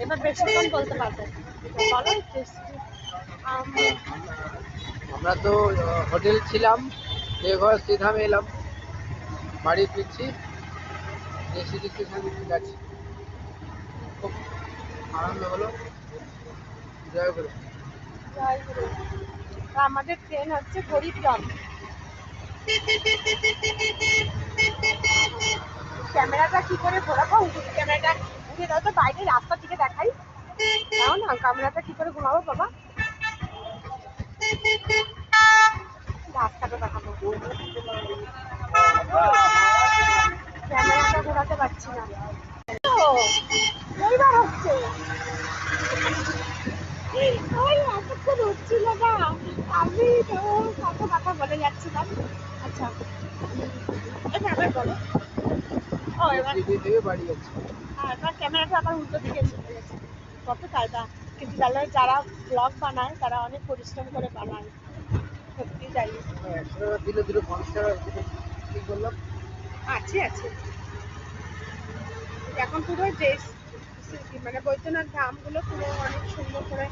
এবার বেশিক্ষণ বলতে পারবে বলো। আমরা তো হোটেল ছিলাম, দেওঘর শ্রীধামে এলাম, বাড়ি ফিরছি, সিটি স্টেশন যাচ্ছি। খুব আনন্দ হলো, জয় গুরু। আমাদের ট্রেন হচ্ছে গরিবরথ। ক্যামেরাটা কি করে ঘোরাবো? ক্যামেরাটা উঠে দাও তো, বাইরে রাস্তার দিকে দেখাই দাও না। ক্যামেরাটা কি করে ঘোরাবো বাবা? রাস্তাটা দেখাবো, ক্যামেরাটা ঘোরাতে পারছি না। এইবার হচ্ছে ওই এতক্ষণ হচ্ছিল না, আমি তো কত কথা বলে যাচ্ছিলাম। আচ্ছা এবার বলো। ও এবার বাড়ি যাচ্ছি। এবার ক্যামেরাটা আবার উল্টো দিকে চলে গেছে। কত কায়দা, কিন্তু যারা ব্লগ বানায় তারা অনেক পরিশ্রম করে বানায়, সত্যি তাই। 100 টাকা দিলে দিল, 50 টাকা ঠিক বললাম। আছে আছে এখন পুরো ড্রেস, মানে বৈদ্যনাথ ধামগুলো পুরো অনেক সুন্দর করে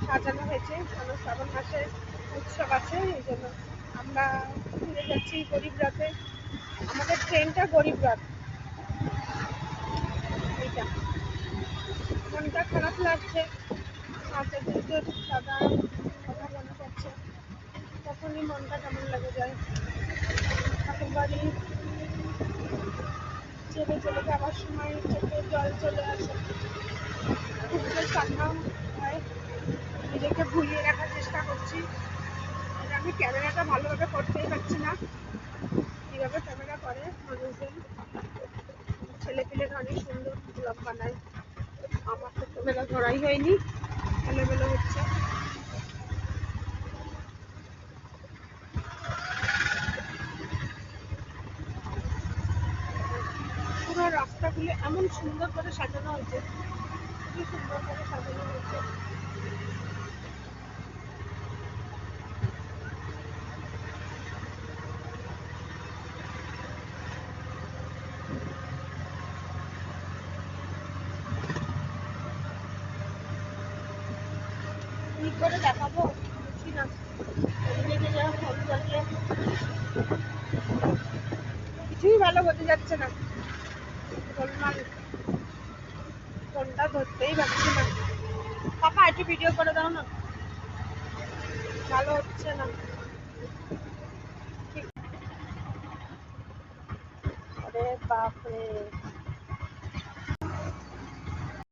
সাজানো হয়েছে। কারণ শ্রাবণ মাসে উৎসব আছে, এই জন্য আমরা ঘুরে যাচ্ছি গরিবরথে। আমাদের ট্রেনটা গরিবরথ। এইটা মনটা খারাপ লাগছে, আচার্যদের দাদা কথা মনে পড়ছে, তখনই মনটা কেমন লাগে যায়। ঠাকুর বাড়ি ছেড়ে চলে যাওয়ার সময় চোখে জল চলে আসে, খুব কান্না হয়। নিজেকে ভুলিয়ে রাখার চেষ্টা করছি, আমি ক্যামেরাটা ভালোভাবে করতেই পারছি না। কীভাবে ক্যামেরা করে মানুষজন, ছেলে পেলে অনেক সুন্দর ব্লগ বানায়, আমার তো ক্যামেরা ধরাই হয়নি, এলোমেলো হচ্ছে। পুরো রাস্তাগুলো এমন সুন্দর করে সাজানো হয়েছে, খুবই সুন্দর করে সাজানো হয়েছে। কি করে দেখাবো বুঝছি না, কিছুই ভালো হতে যাচ্ছে না, ফোনটা ধরতেই পারছি না। পাপা একটু ভিডিও করে দাও না, ভালো হচ্ছে না। আরে বাপরে।